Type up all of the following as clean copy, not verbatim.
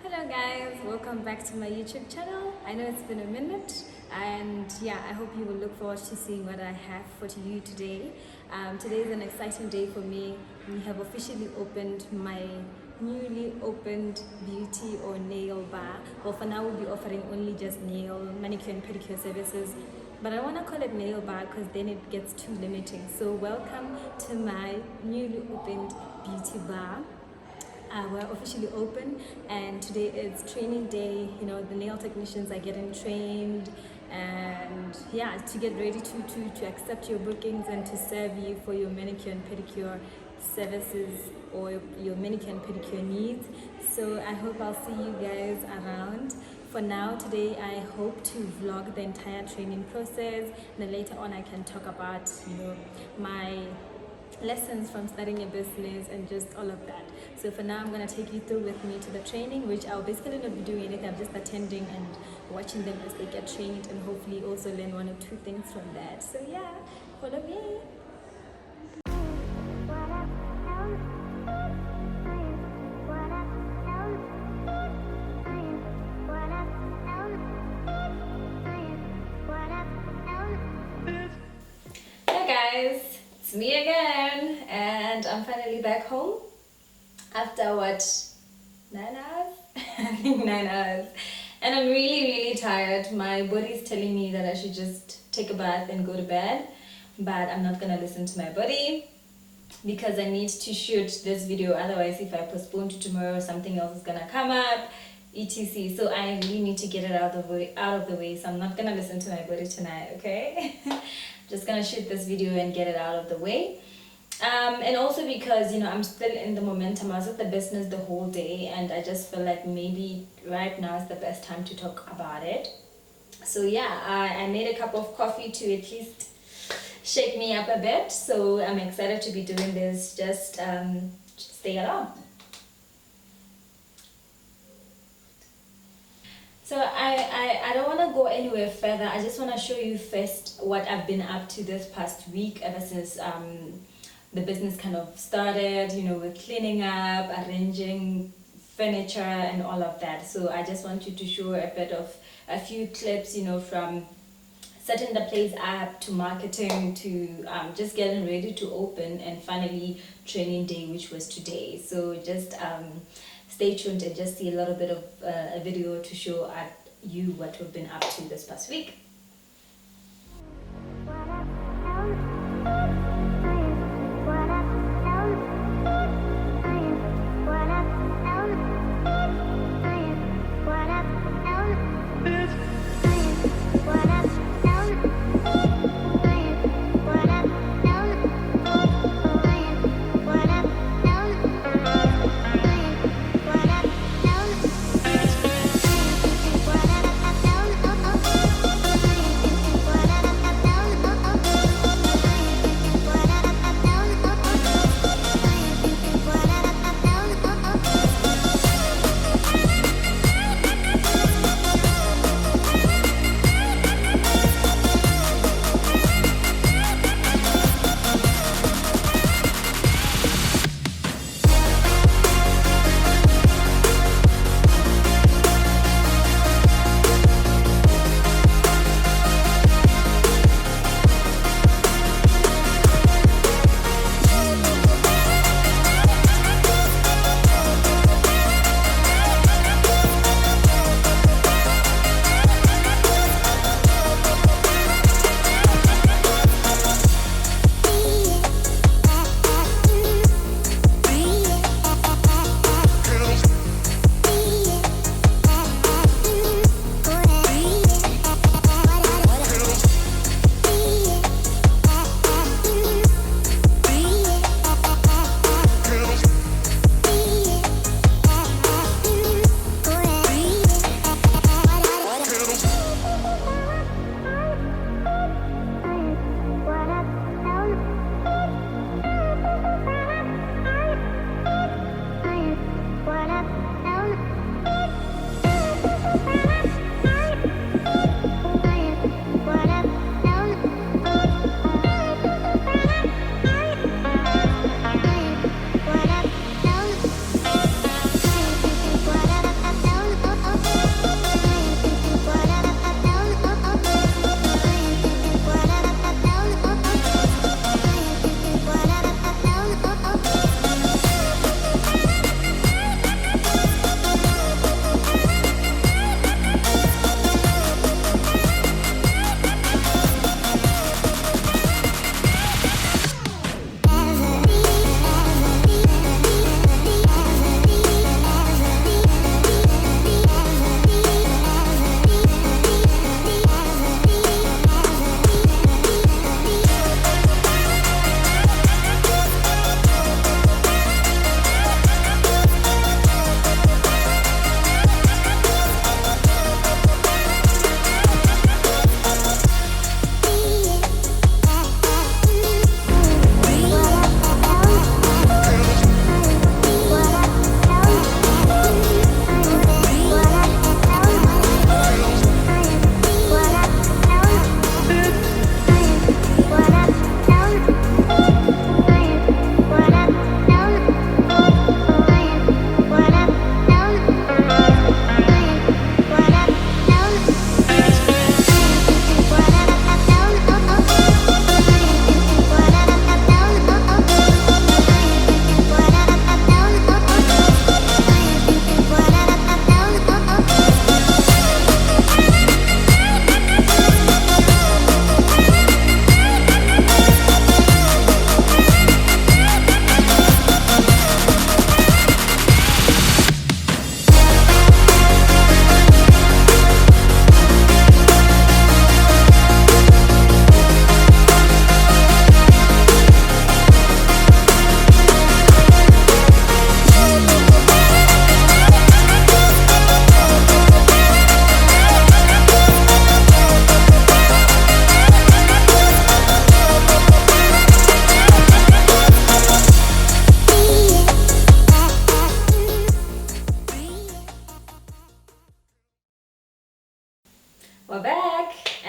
Hello guys, welcome back to my YouTube channel. I know it's been a minute and yeah, I hope you will look forward to seeing what I have for you today. Today is an exciting day for me. We have officially opened my newly opened beauty or nail bar. Well, for now we'll be offering only just nail, manicure and pedicure services. But I want to call it nail bar because then it gets too limiting. So welcome to my newly opened beauty bar. We're officially open and today is training day. You know, the nail technicians are getting trained and yeah, to get ready to accept your bookings and to serve you for your manicure and pedicure services or your manicure and pedicure needs. So I hope I'll see you guys around. For now, today I hope to vlog the entire training process, and then later on I can talk about, you know, my lessons from starting a business and just all of that. So for now, I'm going to take you through with me to the training, which I'll basically not be doing anything. I'm just attending and watching them as they get trained and hopefully also learn one or two things from that. So yeah, follow me. Hey guys, it's me again and I'm finally back home after what, 9 hours? I think 9 hours. And I'm really tired. My body's telling me that I should just take a bath and go to bed, but I'm not gonna listen to my body because I need to shoot this video. Otherwise, if I postpone to tomorrow, something else is gonna come up, etc. So I really need to get it out of the way. So I'm not gonna listen to my body tonight, okay? Just gonna shoot this video and get it out of the way. And also because, you know, I'm still in the momentum. I was at the business the whole day and I just feel like maybe right now is the best time to talk about it. So yeah, I made a cup of coffee to at least shake me up a bit. So I'm excited to be doing this. Just stay along. So I don't want to go anywhere further. I just want to show you first what I've been up to this past week ever since the business kind of started, you know, with cleaning up, arranging furniture and all of that. So I just want you to show a few clips, you know, from setting the place up to marketing to just getting ready to open and finally training day, which was today. So just stay tuned and just see a little bit of a video to show you what we've been up to this past week.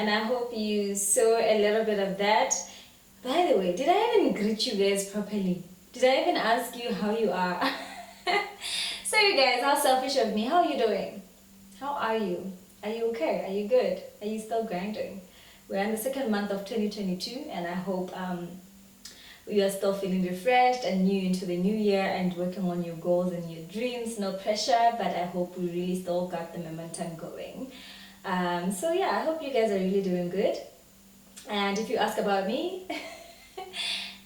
and I hope you saw a little bit of that. By the way, did I even greet you guys properly? Did I even ask you how you are? So you guys, how selfish of me. How are you doing? How are you? Are you okay? Are you good? Are you still grinding? We're in the second month of 2022, and I hope you are still feeling refreshed and new into the new year and working on your goals and your dreams. No pressure, but I hope we really still got the momentum going. So yeah, I hope you guys are really doing good. And if you ask about me,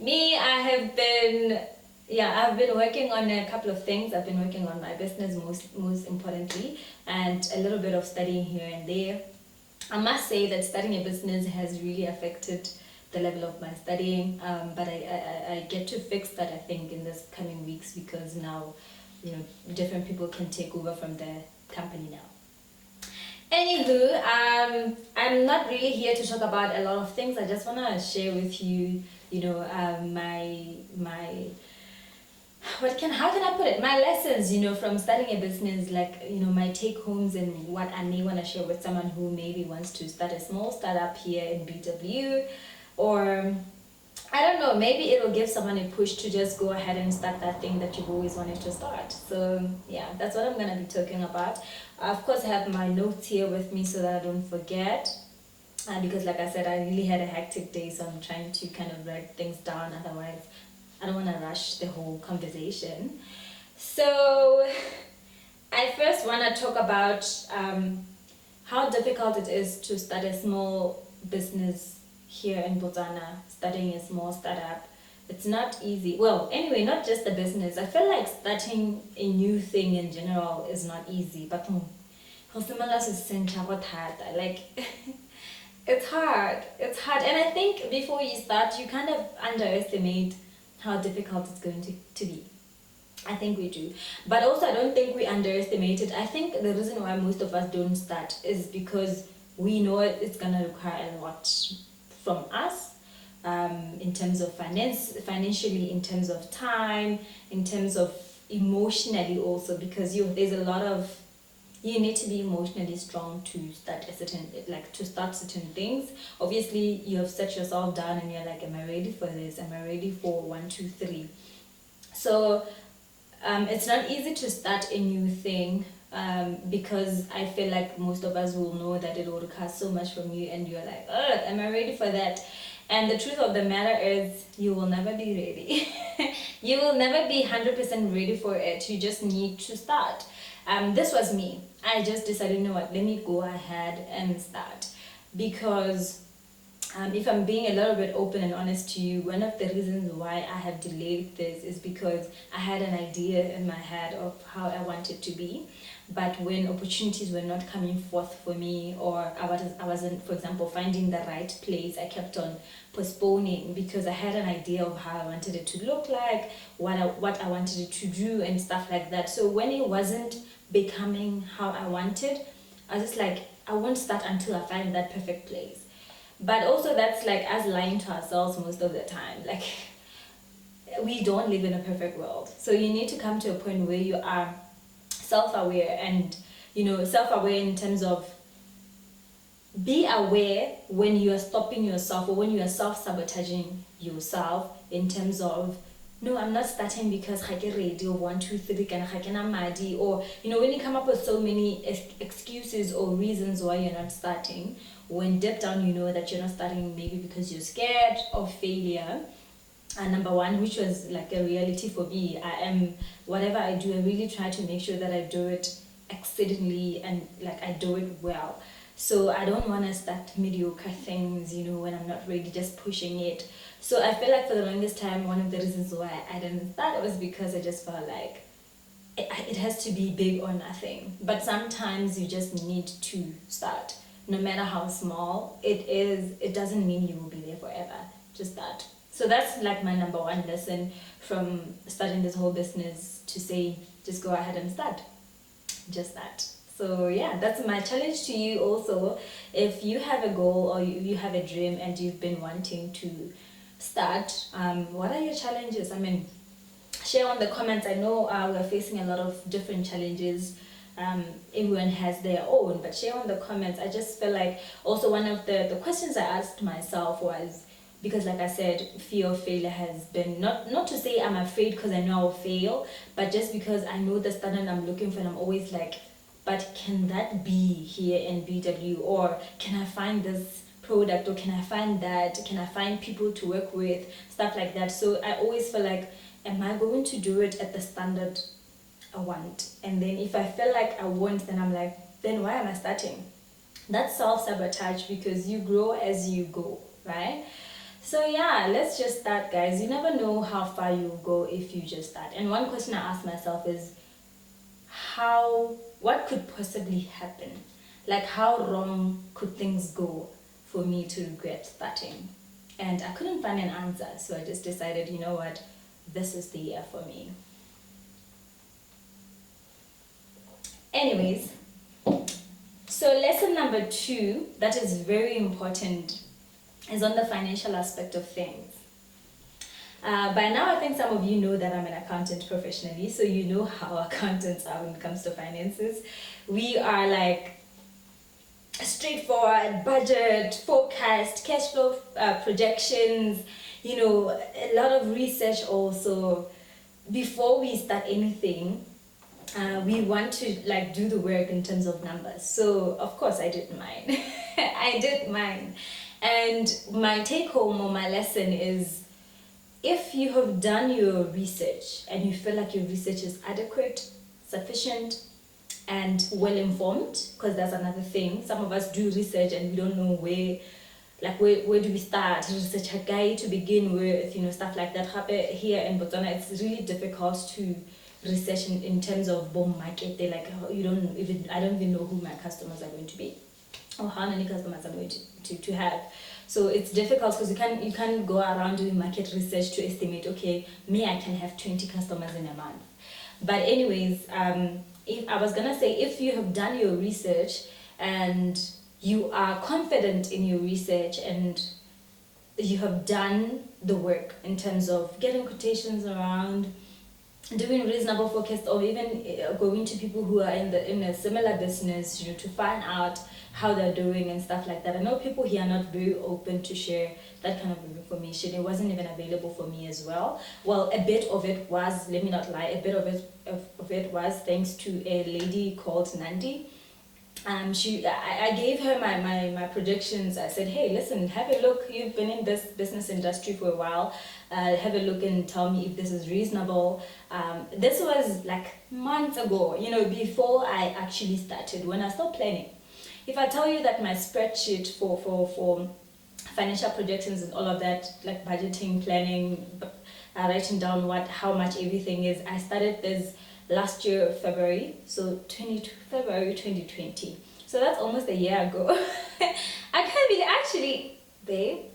I've been working on a couple of things. I've been working on my business most importantly, and a little bit of studying here and there. I must say that starting a business has really affected the level of my studying, but I get to fix that, I think, in this coming weeks, because now, different people can take over from the company now. Anywho, I'm not really here to talk about a lot of things. I just want to share with you, my how can I put it? My lessons, from starting a business, like, my take homes and what I may want to share with someone who maybe wants to start a small startup here in BW, or I don't know, maybe it'll give someone a push to just go ahead and start that thing that you've always wanted to start. So yeah, that's what I'm gonna be talking about. Of course, I have my notes here with me so that I don't forget. Because like I said, I really had a hectic day, so I'm trying to kind of write things down. Otherwise, I don't want to rush the whole conversation. So I first want to talk about how difficult it is to start a small business here in Botswana, starting a small startup. It's not easy. Well, anyway, not just the business. I feel like starting a new thing in general is not easy. But like it's hard. It's hard. And I think before you start, you kind of underestimate how difficult it's going to be. I think we do. But also, I don't think we underestimate it. I think the reason why most of us don't start is because we know it's going to require a lot from us, in terms of financially, in terms of time, in terms of emotionally also, because there's a lot of, you need to be emotionally strong to start certain things. Obviously, you have set yourself down and you're like, am I ready for this? Am I ready for 1, 2, 3? So it's not easy to start a new thing, because I feel like most of us will know that it will cost so much from you, and you're like, oh, am I ready for that? And the truth of the matter is, you will never be ready. You will never be 100% ready for it. You just need to start. This was me. I just decided, you know what, let me go ahead and start. Because if I'm being a little bit open and honest to you, one of the reasons why I have delayed this is because I had an idea in my head of how I wanted to be. But when opportunities were not coming forth for me, or I wasn't, for example, finding the right place, I kept on postponing because I had an idea of how I wanted it to look like, what I wanted it to do and stuff like that. So when it wasn't becoming how I wanted, I was just like, I won't start until I find that perfect place. But also, that's like us lying to ourselves most of the time. Like, we don't live in a perfect world. So you need to come to a point where you are self-aware, and self-aware in terms of, be aware when you are stopping yourself, or when you are self-sabotaging yourself, in terms of, no, I'm not starting because I get ready, or 1, 2, 3, or when you come up with so many excuses or reasons why you're not starting, when deep down you know that you're not starting, maybe because you're scared of failure. And number one, which was like a reality for me, whatever I do, I really try to make sure that I do it exceedingly, and like I do it well. So I don't want to start mediocre things, when I'm not ready, just pushing it. So I feel like for the longest time, one of the reasons why I didn't start was because I just felt like it has to be big or nothing. But sometimes you just need to start. No matter how small it is, it doesn't mean you will be there forever. Just start. So that's like my number one lesson from starting this whole business, to say, just go ahead and start. Just that. So yeah, that's my challenge to you also. If you have a goal, or you have a dream and you've been wanting to start, what are your challenges? I mean, share on the comments. I know we're facing a lot of different challenges everyone has their own, but share on the comments. I just feel like also one of the questions I asked myself was, because like I said, fear of failure has been, not to say I'm afraid because I know I'll fail, but just because I know the standard I'm looking for, and I'm always like, but can that be here in BW, or can I find this product, or can I find that, can I find people to work with, stuff like that. So I always feel like, am I going to do it at the standard I want? And then if I feel like I won't, then I'm like, then why am I starting? That's self-sabotage, because you grow as you go, right? So yeah, let's just start, guys. You never know how far you'll go if you just start. And one question I ask myself is, what could possibly happen? Like, how wrong could things go for me to regret starting? And I couldn't find an answer, so I just decided, you know what, this is the year for me. Anyways, so lesson number 2, that is very important, is on the financial aspect of things. By now, I think some of you know that I'm an accountant professionally, so you know how accountants are when it comes to finances. We are like straightforward, budget, forecast, cash flow projections, you know, a lot of research also. Before we start anything, we want to like do the work in terms of numbers. So of course I did mine. I did mine. And my take home or my lesson is, if you have done your research and you feel like your research is adequate, sufficient, and well informed, because that's another thing. Some of us do research and we don't know where do we start? Research a guide to begin with, you know, stuff like that. Here in Botswana, it's really difficult to research in terms of bomb market. They like, I don't even know who my customers are going to be, or how many customers I'm going to have. So it's difficult because you can't go around doing market research to estimate, okay, I can have 20 customers in a month. But anyways, if I was gonna say, if you have done your research and you are confident in your research and you have done the work in terms of getting quotations around, doing reasonable forecasts, or even going to people who are in a similar business, you know, to find out how they're doing and stuff like that. I know people here are not very open to share that kind of information. It wasn't even available for me as well. Well, a bit of it was, let me not lie, a bit of it was thanks to a lady called Nandi. I gave her my projections. I said, hey, listen, have a look. You've been in this business industry for a while. Have a look and tell me if this is reasonable. This was like months ago, you know, before I actually started, when I started planning. If I tell you that my spreadsheet for financial projections and all of that, like budgeting, planning, writing down how much everything is, I started this last year, February, so February 2020. So that's almost a year ago. I can't believe, actually, babe,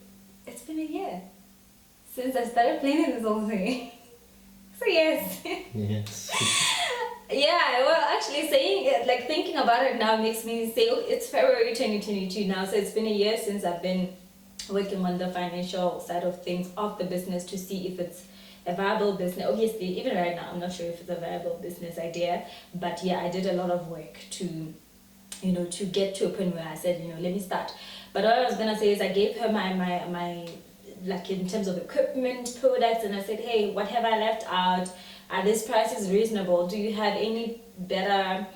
it's been a year since I started planning this whole thing. So yes. Yes. Yeah, well, actually saying it, like thinking about it now makes me say, oh, it's February 2022 now, so it's been a year since I've been working on the financial side of things of the business to see if it's a viable business. Obviously, even right now, I'm not sure if it's a viable business idea, but yeah, I did a lot of work to, you know, to get to a point where I said, you know, let me start. But what I was gonna say is I gave her my like in terms of equipment, products, and I said, hey, what have I left out? Are these prices reasonable? Do you have any better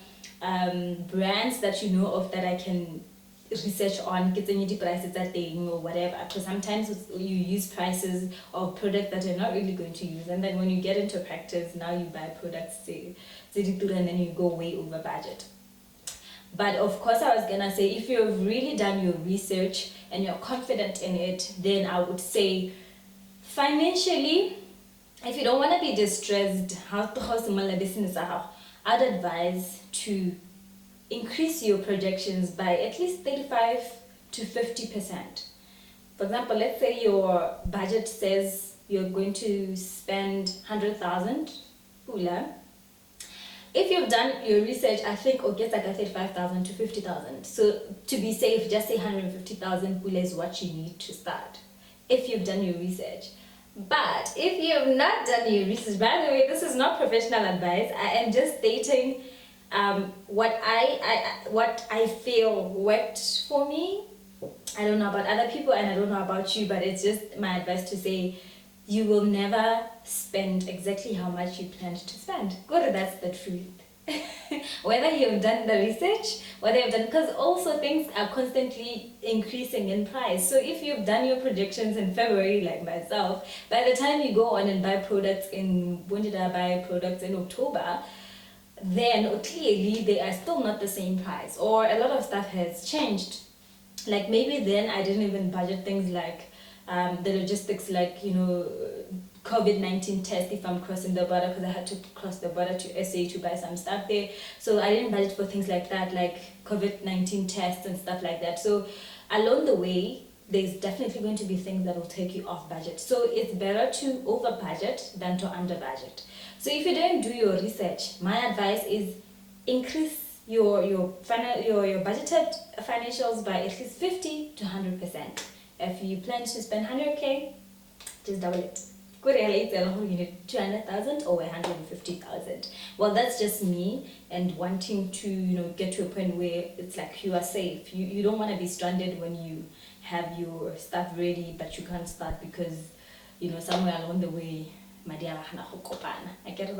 brands that you know of that I can research on, get any prices that they or whatever? Because sometimes you use prices of product that you're not really going to use, and then when you get into practice, now you buy products and then you go way over budget. But of course, I was gonna say, if you've really done your research and you're confident in it, then I would say financially, if you don't want to be distressed, I'd advise to increase your projections by at least 35 to 50%. For example, let's say your budget says you're going to spend 100,000 pula. If you've done your research, I think get like 35,000 to 50,000. So to be safe, just say 150,000 pula is what you need to start, if you've done your research. But if you have not done your research, by the way, this is not professional advice. I am just stating what I feel worked for me. I don't know about other people and I don't know about you, but it's just my advice to say you will never spend exactly how much you planned to spend. Good, that's the truth. Whether you've done the research, whether you've done, because also things are constantly increasing in price. So if you've done your projections in February, like myself, by the time you go on and buy products when did I buy products in October, then clearly they are still not the same price, or a lot of stuff has changed. Like maybe then I didn't even budget things like the logistics, like COVID-19 test if I'm crossing the border, because I had to cross the border to SA to buy some stuff there. So I didn't budget for things like that, like COVID-19 tests and stuff like that. So along the way, there's definitely going to be things that will take you off budget. So it's better to over budget than to under budget. So if you don't do your research, my advice is increase your budgeted financials by at least 50 to 100%. If you plan to spend 100k, just double it. Go realize you need 200,000 or 150,000. Well, that's just me and wanting to get to a point where it's like you are safe. You don't want to be stranded when you have your stuff ready but you can't start because somewhere along the way I get it.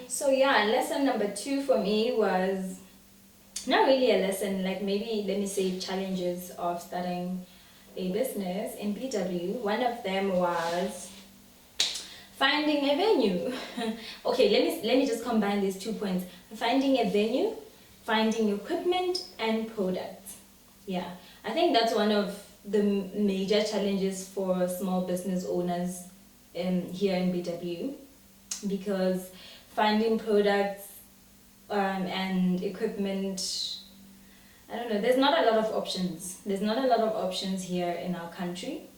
So yeah, lesson number 2 for me was not really a lesson, like maybe let me say challenges of starting a business in BW. One of them was finding a venue. Okay, let me just combine these 2 points: finding a venue, finding equipment and products. Yeah, I think that's one of the major challenges for small business owners here in BW, because finding products and equipment, I don't know, there's not a lot of options. There's not a lot of options here in our country.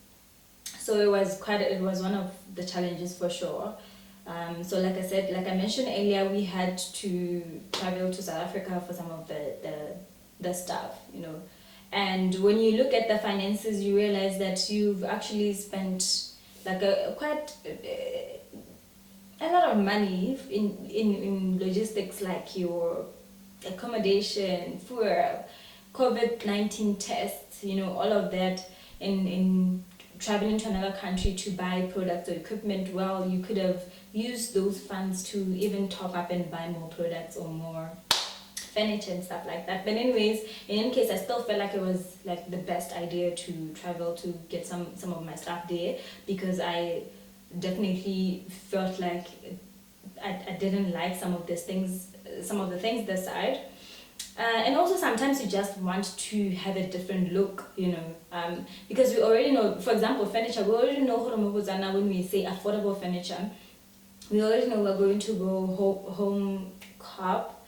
So it was one of the challenges for sure. So like I mentioned earlier, we had to travel to South Africa for some of the stuff, And when you look at the finances, you realize that you've actually spent like quite a lot of money in logistics, like your accommodation, fuel, COVID-19 tests, all of that, in traveling to another country to buy products or equipment. Well, you could have used those funds to even top up and buy more products or more furniture and stuff like that. But anyways, in any case, I still felt like it was like the best idea to travel to get some of my stuff there, because I definitely felt like I didn't like some of the things this side. And also sometimes you just want to have a different look, because we already know, for example, furniture, we already know when we say affordable furniture, we already know we're going to go home cop,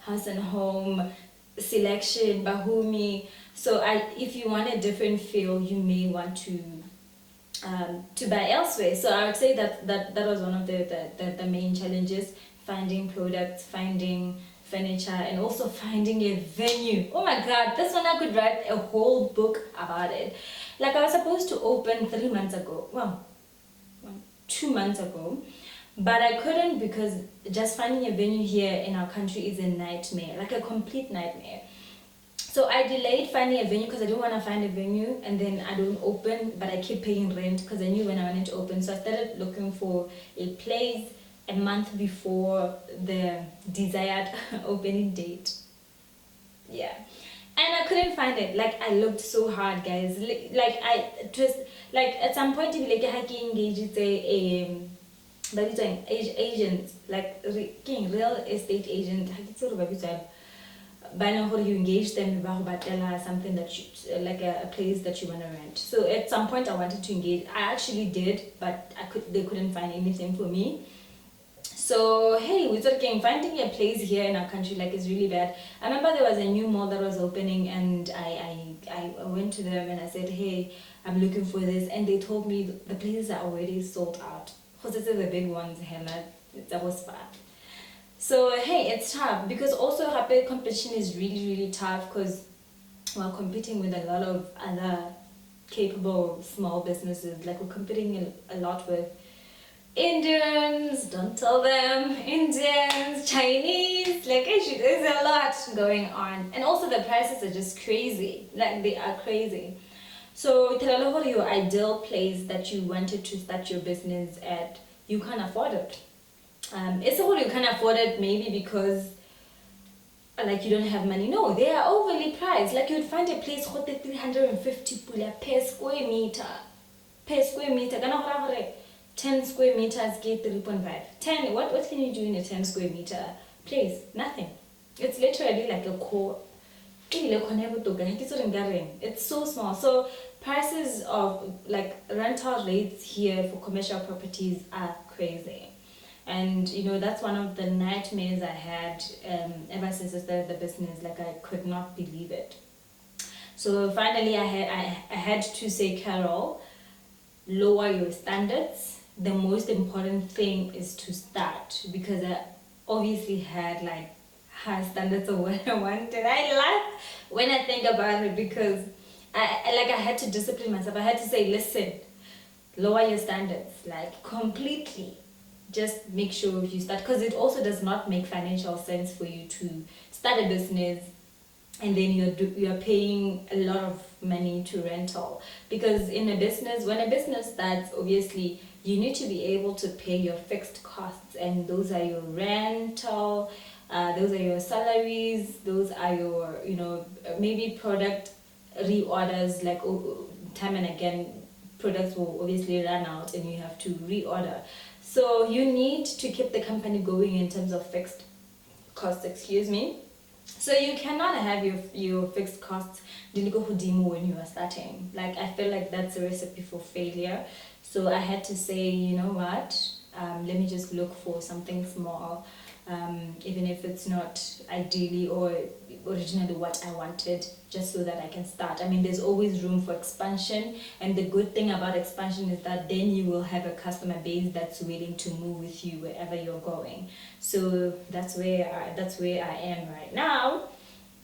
house and home, selection, bahumi. So if you want a different feel, you may want to buy elsewhere. So I would say that was one of the main challenges: finding products, finding furniture, and also finding a venue. Oh my god, this one I could write a whole book about it. Like, I was supposed to open 3 months ago, 2 months ago, but I couldn't, because just finding a venue here in our country is a nightmare, like a complete nightmare. So I delayed finding a venue because I didn't want to find a venue and then I don't open, but I keep paying rent because I knew when I wanted to open. So I started looking for a place a month before the desired opening date. Yeah. And I couldn't find it. Like, I looked so hard, guys. Like at some point, like, I engaged a agent, like real estate agent. By now, you engage them about something that like a place that you want to rent. So at some point, I wanted to engage. I actually did, but they couldn't find anything for me. So hey, we started finding a place here in our country, like, is really bad. I remember there was a new mall that was opening, and I went to them and I said, hey, I'm looking for this, and they told me the places are already sold out. Because it's the big ones, that was bad. So hey, it's tough, because also rapid competition is really, really tough, because we're competing with a lot of other capable small businesses. Like, we're competing a lot with Indians, don't tell them, Indians, Chinese, like there's a lot going on. And also the prices are just crazy, like they are crazy. So tell your ideal place that you wanted to start your business at, you can't afford it. It's all you can't afford it maybe because like you don't have money. No, they are overly priced. Like you'd find a place for 350 pula per square meter. Per square meter. 10 square meters get 3.5. 10, what can you do in a 10 square meter place? Nothing. It's literally like a core. It's so small. So prices of like rental rates here for commercial properties are crazy. And that's one of the nightmares I had ever since I started the business. Like I could not believe it. So finally I had to say, Carole, lower your standards. The most important thing is to start, because I obviously had like high standards of what I wanted. I laugh when I think about it because I had to discipline myself. I had to say, listen, lower your standards, like completely. Just make sure you start, because it also does not make financial sense for you to start a business and then you're paying a lot of money to rental. Because in a business, when a business starts, obviously you need to be able to pay your fixed costs, and those are your rental, those are your salaries, those are your maybe product reorders, like time and again products will obviously run out and you have to reorder. So you need to keep the company going in terms of fixed costs, excuse me. So you cannot have your fixed costs when you are starting. Like I feel like that's a recipe for failure. So I had to say, you know what, let me just look for something small, even if it's not ideally or originally what I wanted, just so that I can start. I mean, there's always room for expansion, and the good thing about expansion is that then you will have a customer base that's willing to move with you wherever you're going. So that's where I am right now.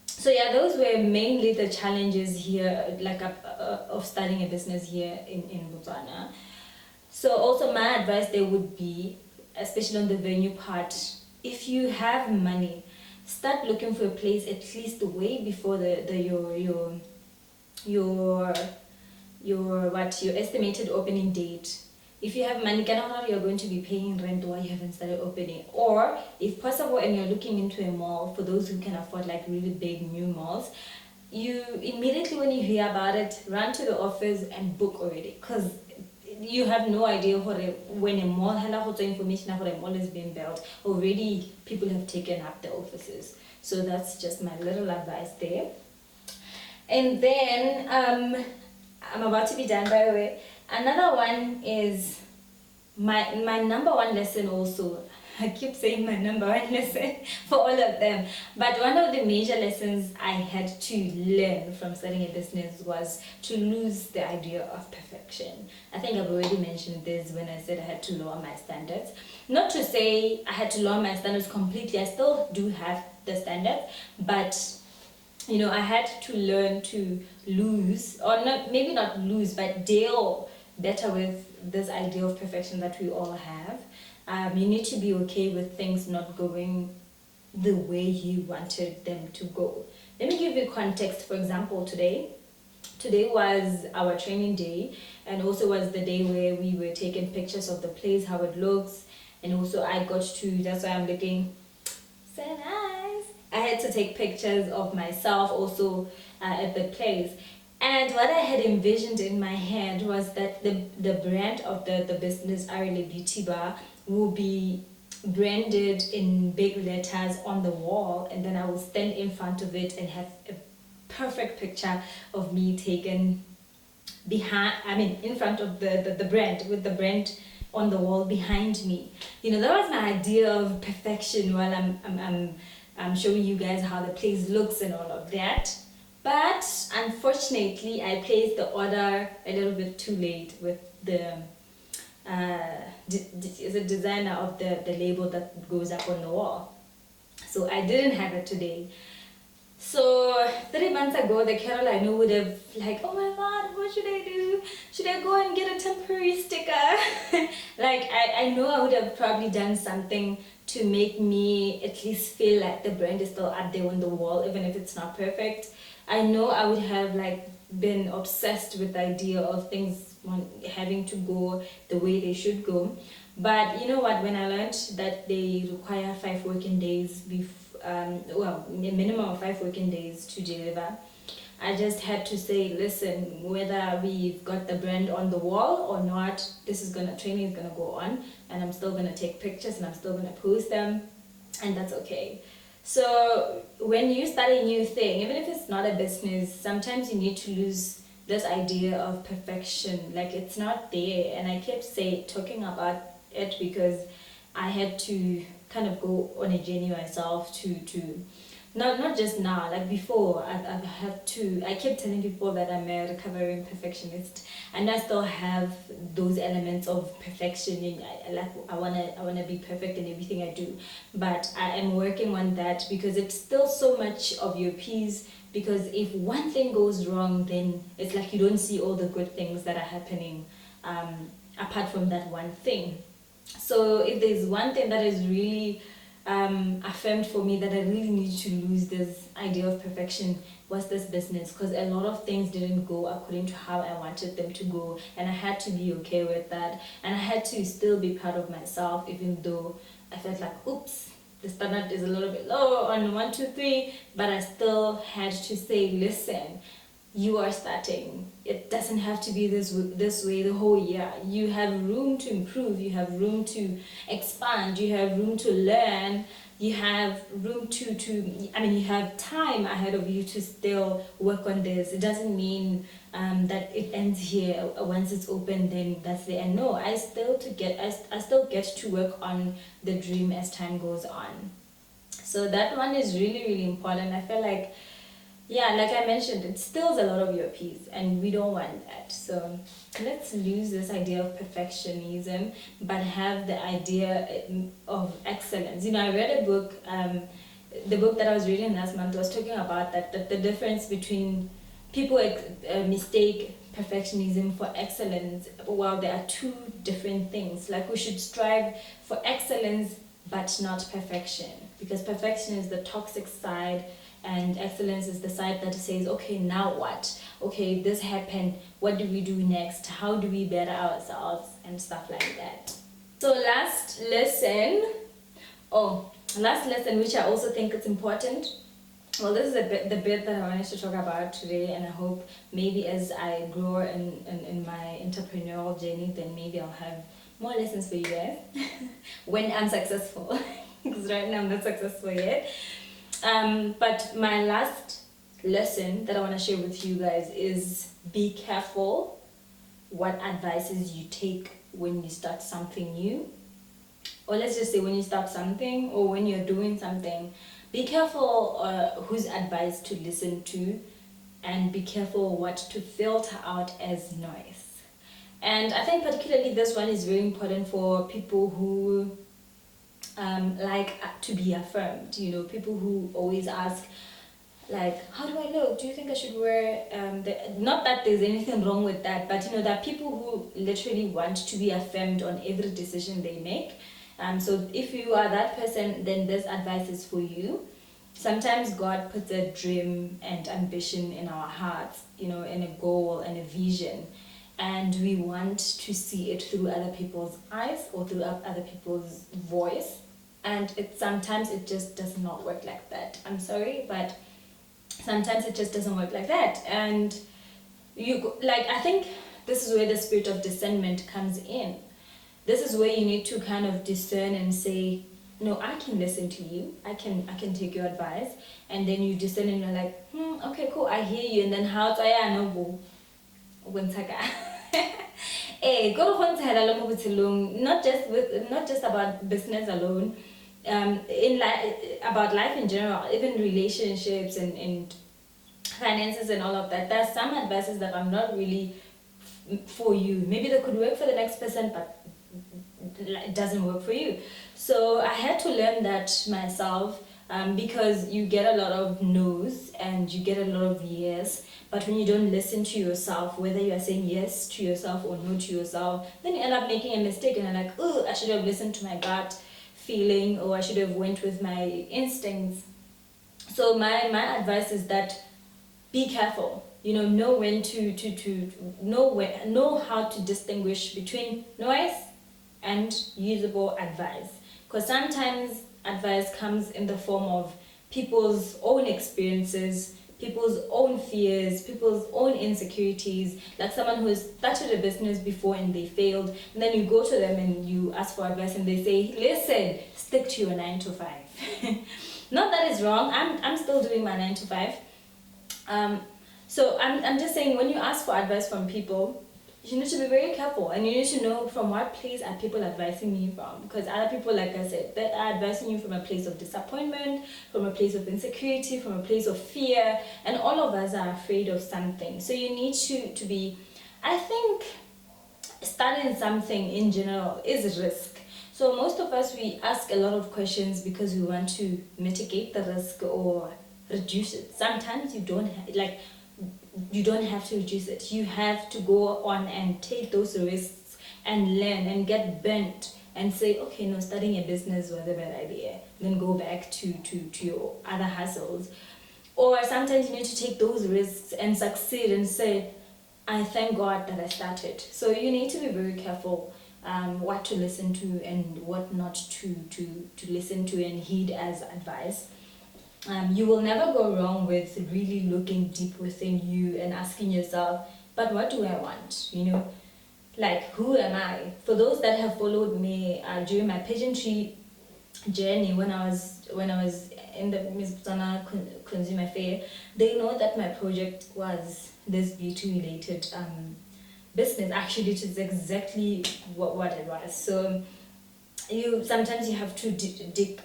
So yeah, those were mainly the challenges here, like of starting a business here in Botswana. So also my advice there would be, especially on the venue part, if you have money, start looking for a place at least way before your estimated opening date. If you have money, you're going to be paying rent while you haven't started opening. Or if possible and you're looking into a mall, for those who can afford like really big new malls, you immediately when you hear about it, run to the office and book already, because you have no idea when a mall information about a mall is being built, already people have taken up the offices. So that's just my little advice there. And then I'm about to be done, by the way. Another one is my number one lesson also. I keep saying my number one lesson for all of them. But one of the major lessons I had to learn from starting a business was to lose the idea of perfection. I think I've already mentioned this when I said I had to lower my standards. Not to say I had to lower my standards completely. I still do have the standards, but I had to learn to lose, or not, maybe not lose, but deal better with this idea of perfection that we all have. You need to be okay with things not going the way you wanted them to go. Let me give you context. For example, today was our training day, and also was the day where we were taking pictures of the place, how it looks, and also I got to, that's why I'm looking so nice. I had to take pictures of myself also at the place. And what I had envisioned in my head was that the brand of the business, Arele Beauty Bar, will be branded in big letters on the wall, and then I will stand in front of it and have a perfect picture of me taken in front of the brand, with the brand on the wall behind me. That was my idea of perfection while I'm showing you guys how the place looks and all of that. But unfortunately, I placed the order a little bit too late with the designer of the label that goes up on the wall. So I didn't have it today. So 3 months ago, the Carole I know would have like, oh my god, what should I do? should I go and get a temporary sticker? Like, I know I would have probably done something to make me at least feel like the brand is still up there on the wall, even if it's not perfect. I know I would have like been obsessed with the idea of things having to go the way they should go. But you know what, when I learned that they require 5 working days well, a minimum of 5 working days to deliver, I just had to say, listen, whether we've got the brand on the wall or not, training is gonna go on, and I'm still gonna take pictures and I'm still gonna post them, and that's okay. So when you start a new thing, even if it's not a business, sometimes you need to lose this idea of perfection. Like, it's not there, and I kept talking about it because I had to kind of go on a journey myself to not just now, like before. I kept telling people that I'm a recovering perfectionist, and I still have those elements of perfection. I wanna be perfect in everything I do, but I am working on that because it's still so much of your piece. Because if one thing goes wrong, then it's like you don't see all the good things that are happening apart from that one thing. So if there's one thing that is really affirmed for me, that I really need to lose this idea of perfection, was this business, because a lot of things didn't go according to how I wanted them to go, and I had to be okay with that, and I had to still be proud of myself, even though I felt like, oops, the standard is a little bit low on 1, 2, 3, but I still had to say, listen, you are starting. It doesn't have to be this way the whole year. You have room to improve, you have room to expand, you have room to learn, you have room you have time ahead of you to still work on this. It doesn't mean that it ends here. Once it's open, then that's the end. No, I still get to work on the dream as time goes on. So that one is really, really important. I feel like, yeah, like I mentioned, it steals a lot of your peace, and we don't want that. So let's lose this idea of perfectionism, but have the idea of excellence. You know, I read a book, the book that I was reading last month was talking about that the difference between people mistake perfectionism for excellence. Well, there are two different things. Like, we should strive for excellence, but not perfection, because perfection is the toxic side, and excellence is the side that says, okay, now what? Okay, this happened. What do we do next? How do we better ourselves? And stuff like that. So last lesson, which I also think is important. Well, this is the bit that I wanted to talk about today, and I hope maybe as I grow in my entrepreneurial journey, then maybe I'll have more lessons for you guys when I'm successful. Because right now I'm not successful yet. But my last lesson that I want to share with you guys is, be careful what advices you take when you start something new. Or let's just say when you start something, or when you're doing something, be careful whose advice to listen to, and be careful what to filter out as noise. And I think particularly this one is very important for people who like to be affirmed. You know, people who always ask, like, how do I look? Do you think I should wear not that there's anything wrong with that, but you know, there are people who literally want to be affirmed on every decision they make. So if you are that person, then this advice is for you. Sometimes God puts a dream and ambition in our hearts, you know, and a goal and a vision, and we want to see it through other people's eyes or through other people's voice, and sometimes it just does not work like that. I'm sorry, but sometimes it just doesn't work like that. And I think this is where the spirit of discernment comes in. This is where you need to kind of discern and say, no, I can listen to you, I can take your advice, and then you discern and you're like, okay, cool, I hear you. And then how do I know? Not just about business alone, about life in general, even relationships and finances and all of that. There's some advices that are not really for you. Maybe they could work for the next person, but it doesn't work for you. So I had to learn that myself. because you get a lot of no's and you get a lot of yes. But when you don't listen to yourself, whether you are saying yes to yourself or no to yourself, then you end up making a mistake and you're like, oh, I should have listened to my gut feeling, or I should have went with my instincts. So my advice is that be careful. Know when to know how to distinguish between noise and usable advice. Because sometimes advice comes in the form of people's own experiences, people's own fears, people's own insecurities, like someone who has started a business before and they failed, and then you go to them and you ask for advice and they say, listen, stick to your 9 to 5. Not that it's wrong. I'm still doing my 9 to 5. So I'm just saying, when you ask for advice from people, you need to be very careful, and you need to know from what place are people advising you from. Because other people, like I said, they are advising you from a place of disappointment, from a place of insecurity, from a place of fear, and all of us are afraid of something. So you need to be, I think, starting something in general is a risk. So most of us, we ask a lot of questions because we want to mitigate the risk or reduce it. Sometimes you don't have to reduce it. You have to go on and take those risks and learn and get bent and say, okay, no, starting a business was a bad idea. Then go back to your other hustles. Or sometimes you need to take those risks and succeed and say, I thank God that I started. So you need to be very careful what to listen to and what not to listen to and heed as advice. You will never go wrong with really looking deep within you and asking yourself, but what do I want? Like, who am I? For those that have followed me during my pageantry journey, when I was in the Motswana Consumer Fair, they know that my project was this beauty related business. Actually, it is exactly what it was. So sometimes you have to dig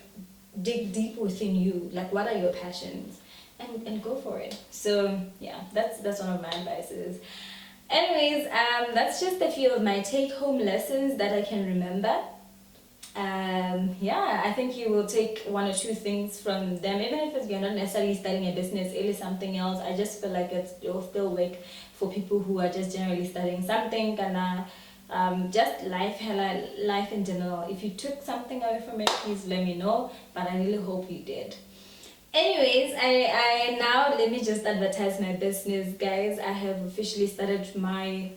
deep within you, like what are your passions, and go for it. So yeah, that's one of my advices. Anyways, that's just a few of my take-home lessons that I can remember. Yeah, I think you will take one or two things from them, even if you're not necessarily starting a business, it is something else. I just feel like it will still work for people who are just generally starting something, and just life in general. If you took something away from it, please let me know, but I really hope you did. Anyways, I now let me just advertise my business, guys. I have officially started my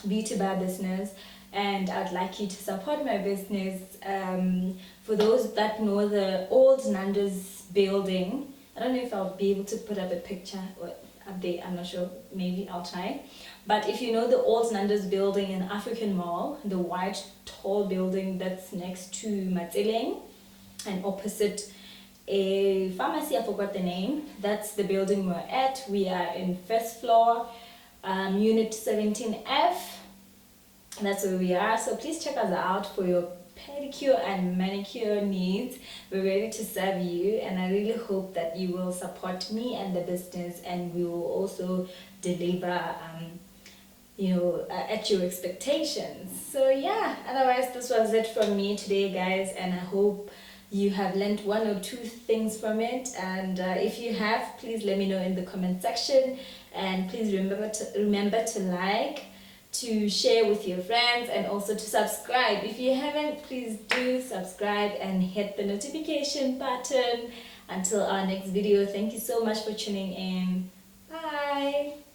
beauty bar business, and I'd like you to support my business. For those that know the old Nando's building, I don't know if I'll be able to put up a picture or update, I'm not sure, maybe I'll try. But if you know the old Nando's building in African Mall, the white tall building that's next to Matseleng and opposite a pharmacy, I forgot the name, that's the building we're at. We are in first floor, unit 17F. That's where we are. So please check us out for your pedicure and manicure needs. We're ready to serve you, and I really hope that you will support me and the business, and we will also deliver at your expectations. So yeah, otherwise this was it from me today, guys, and I hope you have learned one or two things from it. And if you have, please let me know in the comment section, and please remember to like, to share with your friends, and also to subscribe. If you haven't, please do subscribe and hit the notification button. Until our next video, thank you so much for tuning in. Bye.